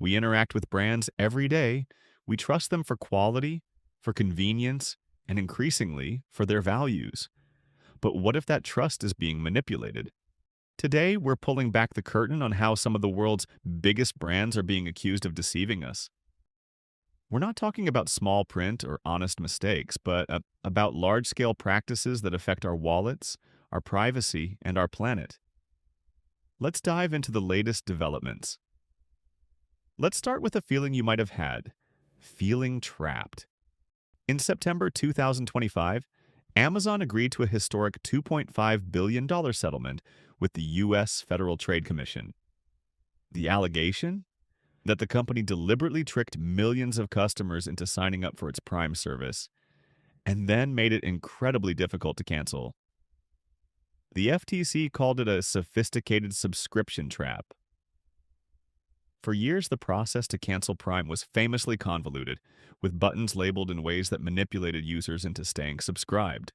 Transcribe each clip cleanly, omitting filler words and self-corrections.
We interact with brands every day. We trust them for quality, for convenience, and increasingly for their values. But what if that trust is being manipulated? Today, we're pulling back the curtain on how some of the world's biggest brands are being accused of deceiving us. We're not talking about small print or honest mistakes, but about large scale practices that affect our wallets, our privacy, and our planet. Let's dive into the latest developments. Let's start with a feeling you might have had: feeling trapped. In September 2025, Amazon agreed to a historic $2.5 billion settlement with the U.S. Federal Trade Commission. The allegation? That the company deliberately tricked millions of customers into signing up for its Prime service, and then made it incredibly difficult to cancel. The FTC called it a sophisticated subscription trap. For years, the process to cancel Prime was famously convoluted, with buttons labeled in ways that manipulated users into staying subscribed.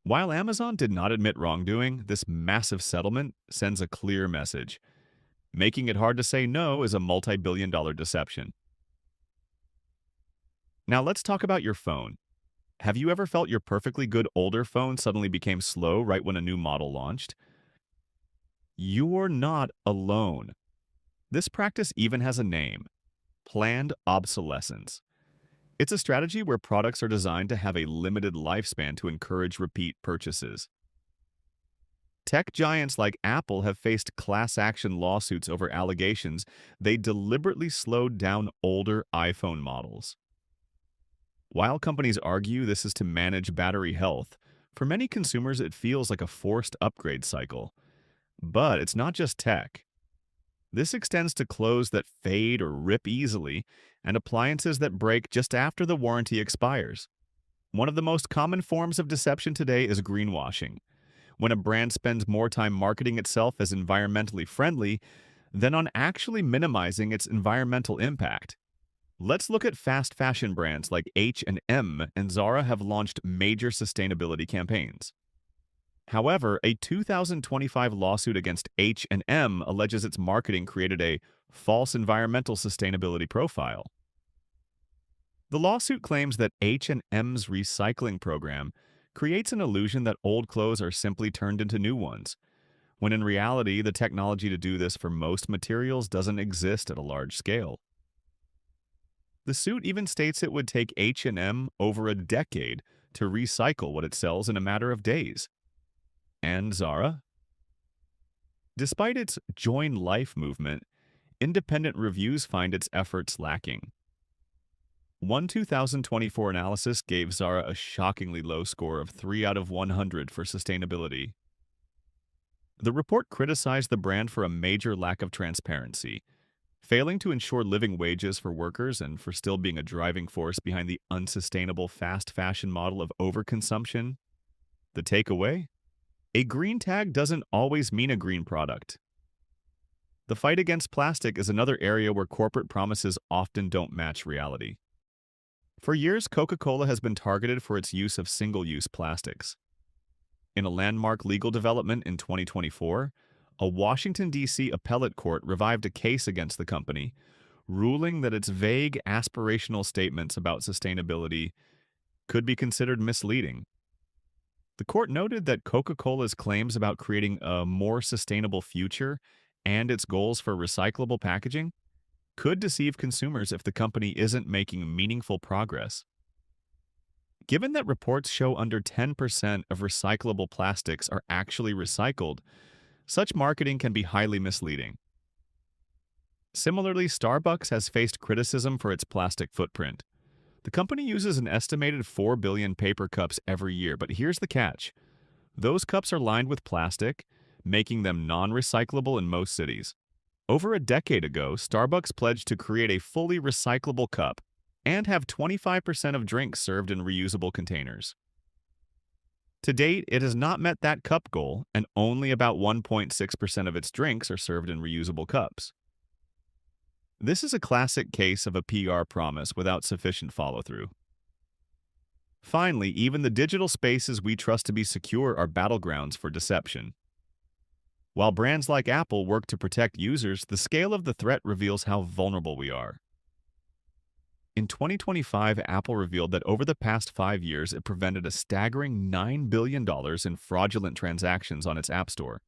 While Amazon did not admit wrongdoing, this massive settlement sends a clear message. Making it hard to say no is a multi-billion-dollar deception. Now let's talk about your phone. Have you ever felt your perfectly good older phone suddenly became slow right when a new model launched? You're not alone. This practice even has a name: planned obsolescence. It's a strategy where products are designed to have a limited lifespan to encourage repeat purchases. Tech giants like Apple have faced class action lawsuits over allegations they deliberately slowed down older iPhone models. While companies argue this is to manage battery health, for many consumers it feels like a forced upgrade cycle. But it's not just tech. This extends to clothes that fade or rip easily and appliances that break just after the warranty expires. One of the most common forms of deception today is greenwashing, when a brand spends more time marketing itself as environmentally friendly than on actually minimizing its environmental impact. Let's look at fast fashion brands like H&M and Zara have launched major sustainability campaigns. However, a 2025 lawsuit against H&M alleges its marketing created a false environmental sustainability profile. The lawsuit claims that H&M's recycling program creates an illusion that old clothes are simply turned into new ones, when in reality the technology to do this for most materials doesn't exist at a large scale. The suit even states it would take H&M over a decade to recycle what it sells in a matter of days. And Zara? Despite its Join Life movement, independent reviews find its efforts lacking. One 2024 analysis gave Zara a shockingly low score of 3 out of 100 for sustainability. The report criticized the brand for a major lack of transparency, failing to ensure living wages for workers and for still being a driving force behind the unsustainable fast fashion model of overconsumption. The takeaway? A green tag doesn't always mean a green product. The fight against plastic is another area where corporate promises often don't match reality. For years, Coca-Cola has been targeted for its use of single-use plastics. In a landmark legal development in 2024, a Washington, D.C. appellate court revived a case against the company, ruling that its vague aspirational statements about sustainability could be considered misleading. The court noted that Coca-Cola's claims about creating a more sustainable future and its goals for recyclable packaging could deceive consumers if the company isn't making meaningful progress. Given that reports show under 10% of recyclable plastics are actually recycled, such marketing can be highly misleading. Similarly, Starbucks has faced criticism for its plastic footprint. The company uses an estimated 4 billion paper cups every year, but here's the catch. Those cups are lined with plastic, making them non-recyclable in most cities. Over a decade ago, Starbucks pledged to create a fully recyclable cup and have 25% of drinks served in reusable containers. To date, it has not met that cup goal, and only about 1.6% of its drinks are served in reusable cups. This is a classic case of a PR promise without sufficient follow-through. Finally, even the digital spaces we trust to be secure are battlegrounds for deception. While brands like Apple work to protect users, the scale of the threat reveals how vulnerable we are. In 2025, Apple revealed that over the past 5 years, it prevented a staggering $9 billion in fraudulent transactions on its App Store.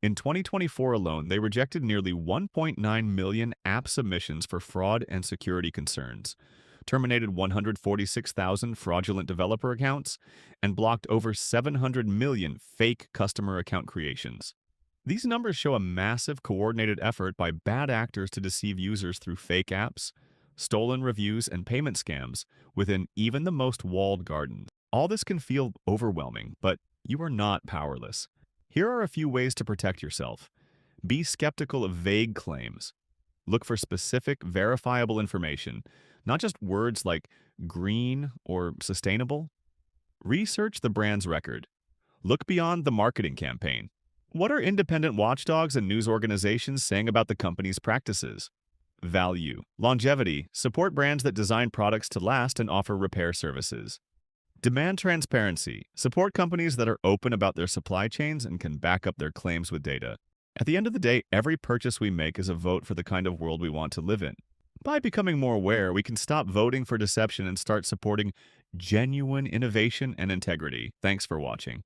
In 2024 alone, they rejected nearly 1.9 million app submissions for fraud and security concerns, terminated 146,000 fraudulent developer accounts, and blocked over 700 million fake customer account creations. These numbers show a massive coordinated effort by bad actors to deceive users through fake apps, stolen reviews, and payment scams within even the most walled gardens. All this can feel overwhelming, but you are not powerless. Here are a few ways to protect yourself. Be skeptical of vague claims. Look for specific, verifiable information, not just words like green or sustainable. Research the brand's record. Look beyond the marketing campaign. What are independent watchdogs and news organizations saying about the company's practices? Value. Longevity. Support brands that design products to last and offer repair services. Demand transparency. Support companies that are open about their supply chains and can back up their claims with data. At the end of the day, every purchase we make is a vote for the kind of world we want to live in. By becoming more aware, we can stop voting for deception and start supporting genuine innovation and integrity. Thanks for watching.